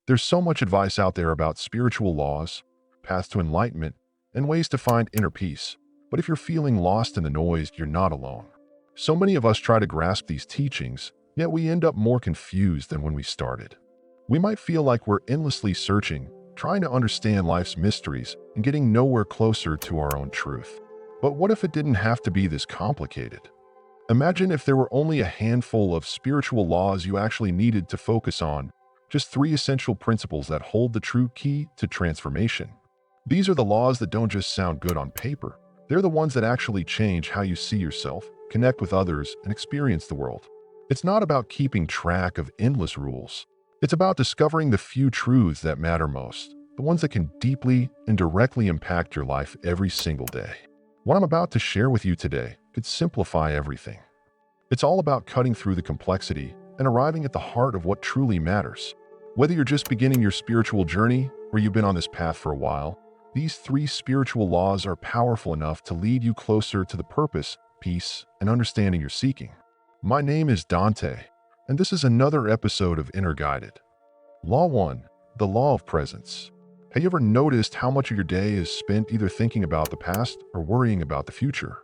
There's so much advice out there about spiritual laws, paths to enlightenment, and ways to find inner peace. But if you're feeling lost in the noise, you're not alone. So many of us try to grasp these teachings, yet we end up more confused than when we started. We might feel like we're endlessly searching, trying to understand life's mysteries and getting nowhere closer to our own truth. But what if it didn't have to be this complicated? Imagine if there were only a handful of spiritual laws you actually needed to focus on, just three essential principles that hold the true key to transformation. These are the laws that don't just sound good on paper. They're the ones that actually change how you see yourself, connect with others, and experience the world. It's not about keeping track of endless rules. It's about discovering the few truths that matter most, the ones that can deeply and directly impact your life every single day. What I'm about to share with you today could simplify everything. It's all about cutting through the complexity and arriving at the heart of what truly matters. Whether you're just beginning your spiritual journey or you've been on this path for a while, these three spiritual laws are powerful enough to lead you closer to the purpose, peace, and understanding you're seeking. My name is Dante, and this is another episode of Inner Guided. Law 1. The Law of Presence. Have you ever noticed how much of your day is spent either thinking about the past or worrying about the future?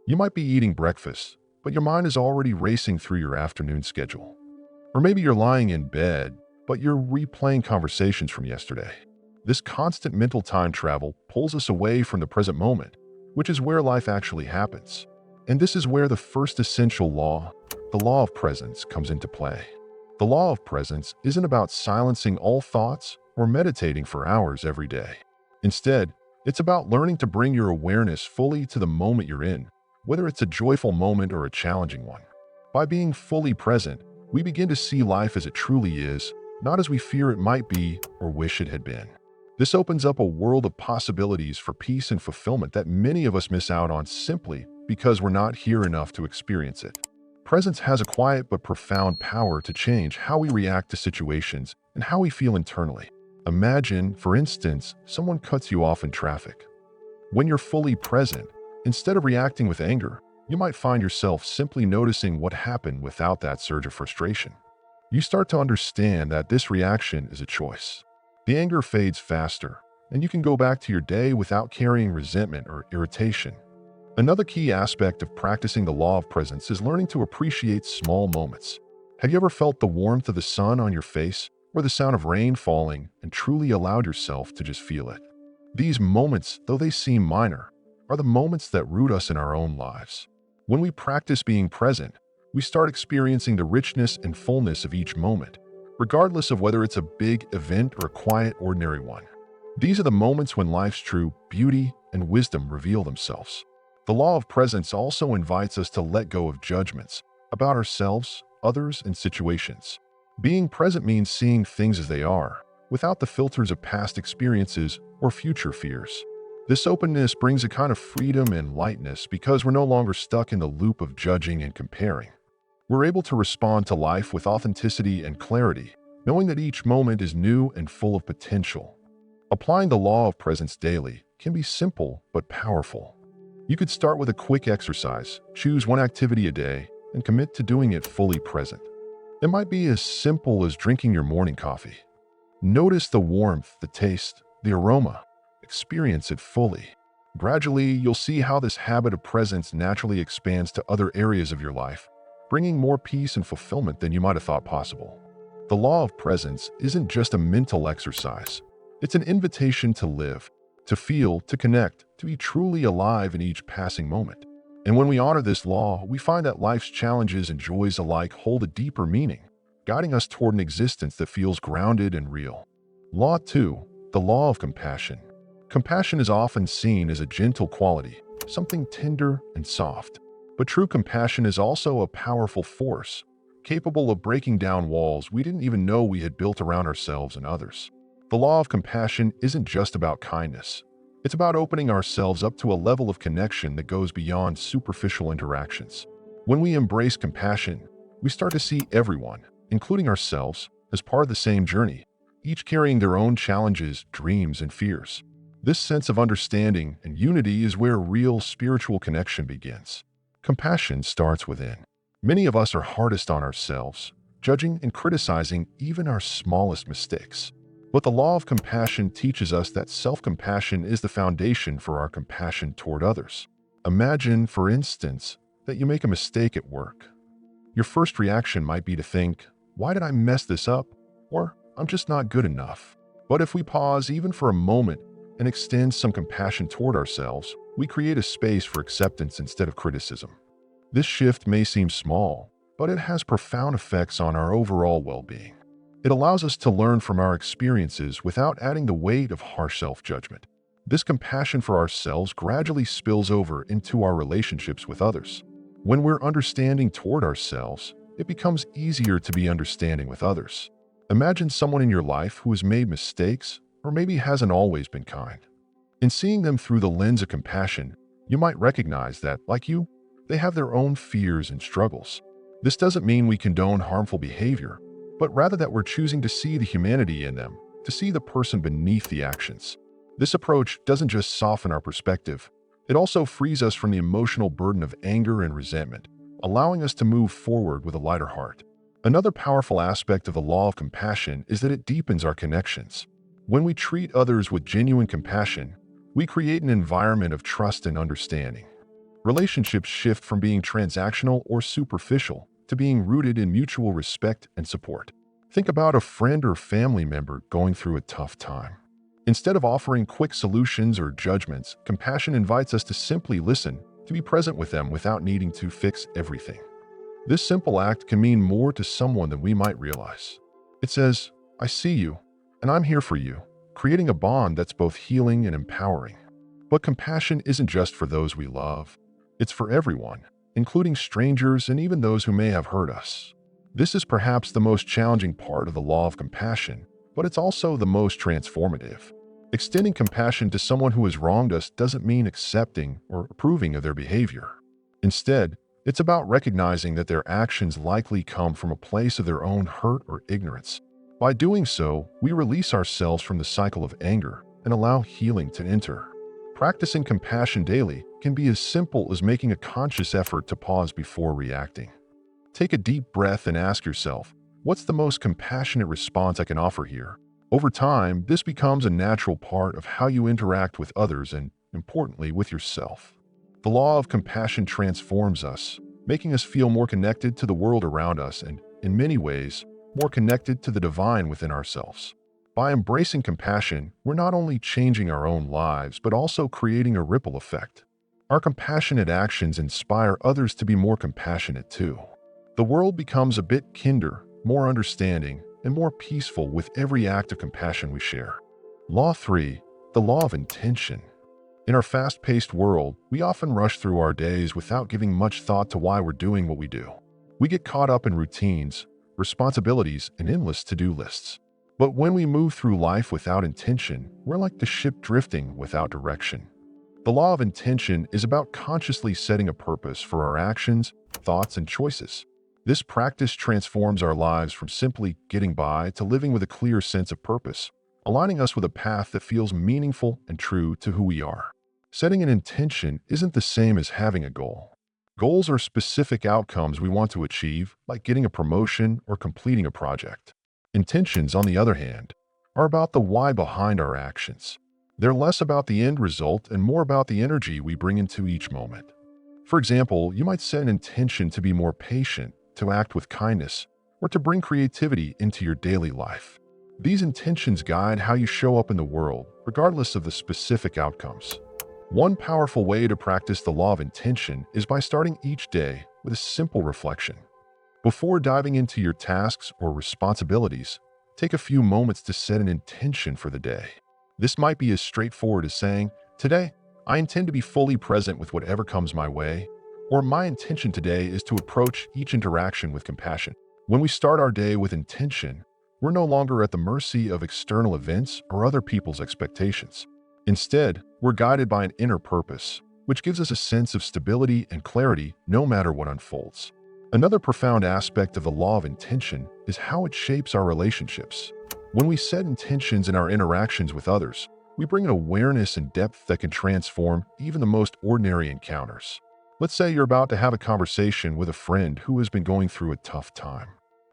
You might be eating breakfast, but your mind is already racing through your afternoon schedule. Or maybe you're lying in bed, but you're replaying conversations from yesterday. This constant mental time travel pulls us away from the present moment, which is where life actually happens. And this is where the first essential law, the law of presence, comes into play. The law of presence isn't about silencing all thoughts or meditating for hours every day. Instead, it's about learning to bring your awareness fully to the moment you're in, whether it's a joyful moment or a challenging one. By being fully present, we begin to see life as it truly is, not as we fear it might be or wish it had been. This opens up a world of possibilities for peace and fulfillment that many of us miss out on simply because we're not here enough to experience it. Presence has a quiet but profound power to change how we react to situations and how we feel internally. Imagine, for instance, someone cuts you off in traffic. When you're fully present, instead of reacting with anger, you might find yourself simply noticing what happened without that surge of frustration. You start to understand that this reaction is a choice. The anger fades faster, and you can go back to your day without carrying resentment or irritation. Another key aspect of practicing the law of presence is learning to appreciate small moments. Have you ever felt the warmth of the sun on your face or the sound of rain falling and truly allowed yourself to just feel it? These moments, though they seem minor, are the moments that root us in our own lives. When we practice being present, we start experiencing the richness and fullness of each moment, regardless of whether it's a big event or a quiet, ordinary one. These are the moments when life's true beauty and wisdom reveal themselves. The law of presence also invites us to let go of judgments about ourselves, others, and situations. Being present means seeing things as they are, without the filters of past experiences or future fears. This openness brings a kind of freedom and lightness because we're no longer stuck in the loop of judging and comparing. We're able to respond to life with authenticity and clarity, knowing that each moment is new and full of potential. Applying the law of presence daily can be simple but powerful. You could start with a quick exercise, choose one activity a day, and commit to doing it fully present. It might be as simple as drinking your morning coffee. Notice the warmth, the taste, the aroma. Experience it fully. Gradually, you'll see how this habit of presence naturally expands to other areas of your life, bringing more peace and fulfillment than you might have thought possible. The law of presence isn't just a mental exercise. It's an invitation to live, to feel, to connect, to be truly alive in each passing moment. And when we honor this law, we find that life's challenges and joys alike hold a deeper meaning, guiding us toward an existence that feels grounded and real. Law 2. The Law of Compassion. Compassion is often seen as a gentle quality, something tender and soft. But true compassion is also a powerful force, capable of breaking down walls we didn't even know we had built around ourselves and others. The law of compassion isn't just about kindness. It's about opening ourselves up to a level of connection that goes beyond superficial interactions. When we embrace compassion, we start to see everyone, including ourselves, as part of the same journey, each carrying their own challenges, dreams, and fears. This sense of understanding and unity is where real spiritual connection begins. Compassion starts within. Many of us are hardest on ourselves, judging and criticizing even our smallest mistakes. But the law of compassion teaches us that self-compassion is the foundation for our compassion toward others. Imagine, for instance, that you make a mistake at work. Your first reaction might be to think, "Why did I mess this up?" Or, "I'm just not good enough." But if we pause even for a moment and extend some compassion toward ourselves, we create a space for acceptance instead of criticism. This shift may seem small, but it has profound effects on our overall well-being. It allows us to learn from our experiences without adding the weight of harsh self-judgment. This compassion for ourselves gradually spills over into our relationships with others. When we're understanding toward ourselves, it becomes easier to be understanding with others. Imagine someone in your life who has made mistakes or maybe hasn't always been kind. In seeing them through the lens of compassion, you might recognize that, like you, they have their own fears and struggles. This doesn't mean we condone harmful behavior, but rather that we're choosing to see the humanity in them, to see the person beneath the actions. This approach doesn't just soften our perspective, it also frees us from the emotional burden of anger and resentment, allowing us to move forward with a lighter heart. Another powerful aspect of the law of compassion is that it deepens our connections. When we treat others with genuine compassion, we create an environment of trust and understanding. Relationships shift from being transactional or superficial to being rooted in mutual respect and support. Think about a friend or family member going through a tough time. Instead of offering quick solutions or judgments, compassion invites us to simply listen, to be present with them without needing to fix everything. This simple act can mean more to someone than we might realize. It says, "I see you, and I'm here for you," creating a bond that's both healing and empowering. But compassion isn't just for those we love. It's for everyone, including strangers and even those who may have hurt us. This is perhaps the most challenging part of the law of compassion, but it's also the most transformative. Extending compassion to someone who has wronged us doesn't mean accepting or approving of their behavior. Instead, it's about recognizing that their actions likely come from a place of their own hurt or ignorance. By doing so, we release ourselves from the cycle of anger and allow healing to enter. Practicing compassion daily can be as simple as making a conscious effort to pause before reacting. Take a deep breath and ask yourself, what's the most compassionate response I can offer here? Over time, this becomes a natural part of how you interact with others and, importantly, with yourself. The law of compassion transforms us, making us feel more connected to the world around us and, in many ways, more connected to the divine within ourselves. By embracing compassion, we're not only changing our own lives, but also creating a ripple effect. Our compassionate actions inspire others to be more compassionate too. The world becomes a bit kinder, more understanding, and more peaceful with every act of compassion we share. Law 3. The law of intention. In our fast-paced world, we often rush through our days without giving much thought to why we're doing what we do. We get caught up in routines, responsibilities, and endless to-do lists. But when we move through life without intention, we're like the ship drifting without direction. The law of intention is about consciously setting a purpose for our actions, thoughts, and choices. This practice transforms our lives from simply getting by to living with a clear sense of purpose, aligning us with a path that feels meaningful and true to who we are. Setting an intention isn't the same as having a goal. Goals are specific outcomes we want to achieve, like getting a promotion or completing a project. Intentions, on the other hand, are about the why behind our actions. They're less about the end result and more about the energy we bring into each moment. For example, you might set an intention to be more patient, to act with kindness, or to bring creativity into your daily life. These intentions guide how you show up in the world, regardless of the specific outcomes. One powerful way to practice the law of intention is by starting each day with a simple reflection. Before diving into your tasks or responsibilities, take a few moments to set an intention for the day. This might be as straightforward as saying, "Today, I intend to be fully present with whatever comes my way," or "My intention today is to approach each interaction with compassion." When we start our day with intention, we're no longer at the mercy of external events or other people's expectations. Instead, we're guided by an inner purpose, which gives us a sense of stability and clarity no matter what unfolds. Another profound aspect of the law of intention is how it shapes our relationships. When we set intentions in our interactions with others, we bring an awareness and depth that can transform even the most ordinary encounters. Let's say you're about to have a conversation with a friend who has been going through a tough time.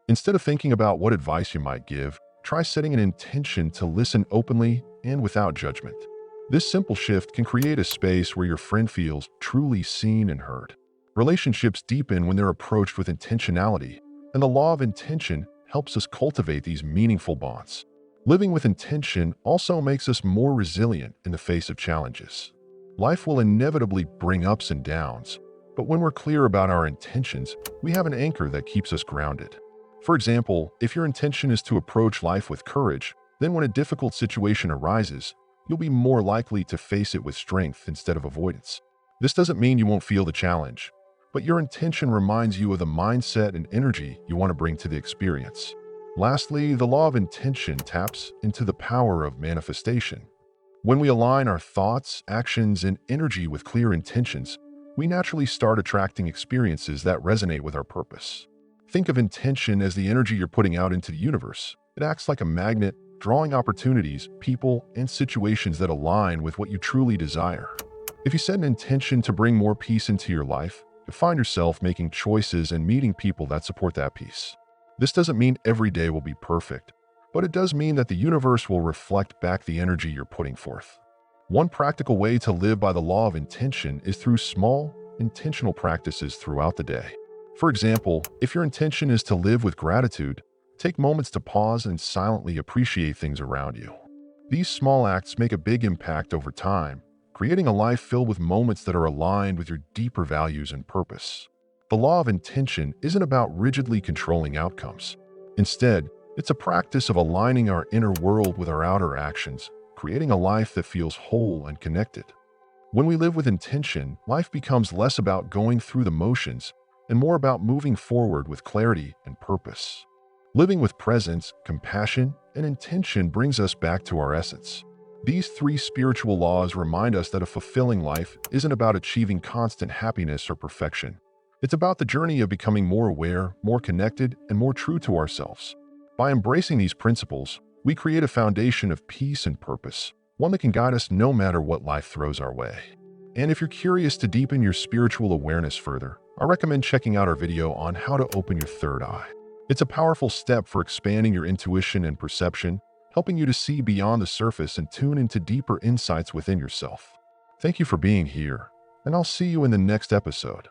Instead of thinking about what advice you might give, try setting an intention to listen openly and without judgment. This simple shift can create a space where your friend feels truly seen and heard. Relationships deepen when they're approached with intentionality, and the law of intention helps us cultivate these meaningful bonds. Living with intention also makes us more resilient in the face of challenges. Life will inevitably bring ups and downs, but when we're clear about our intentions, we have an anchor that keeps us grounded. For example, if your intention is to approach life with courage, then when a difficult situation arises, you'll be more likely to face it with strength instead of avoidance. This doesn't mean you won't feel the challenge, but your intention reminds you of the mindset and energy you want to bring to the experience. Lastly, the law of intention taps into the power of manifestation. When we align our thoughts, actions, and energy with clear intentions, we naturally start attracting experiences that resonate with our purpose. Think of intention as the energy you're putting out into the universe. It acts like a magnet, drawing opportunities, people, and situations that align with what you truly desire. If you set an intention to bring more peace into your life, you'll find yourself making choices and meeting people that support that peace. This doesn't mean every day will be perfect, but it does mean that the universe will reflect back the energy you're putting forth. One practical way to live by the law of intention is through small, intentional practices throughout the day. For example, if your intention is to live with gratitude, take moments to pause and silently appreciate things around you. These small acts make a big impact over time, creating a life filled with moments that are aligned with your deeper values and purpose. The law of intention isn't about rigidly controlling outcomes. Instead, it's a practice of aligning our inner world with our outer actions, creating a life that feels whole and connected. When we live with intention, life becomes less about going through the motions and more about moving forward with clarity and purpose. Living with presence, compassion, and intention brings us back to our essence. These three spiritual laws remind us that a fulfilling life isn't about achieving constant happiness or perfection. It's about the journey of becoming more aware, more connected, and more true to ourselves. By embracing these principles, we create a foundation of peace and purpose, one that can guide us no matter what life throws our way. And if you're curious to deepen your spiritual awareness further, I recommend checking out our video on how to open your third eye. It's a powerful step for expanding your intuition and perception, helping you to see beyond the surface and tune into deeper insights within yourself. Thank you for being here, and I'll see you in the next episode.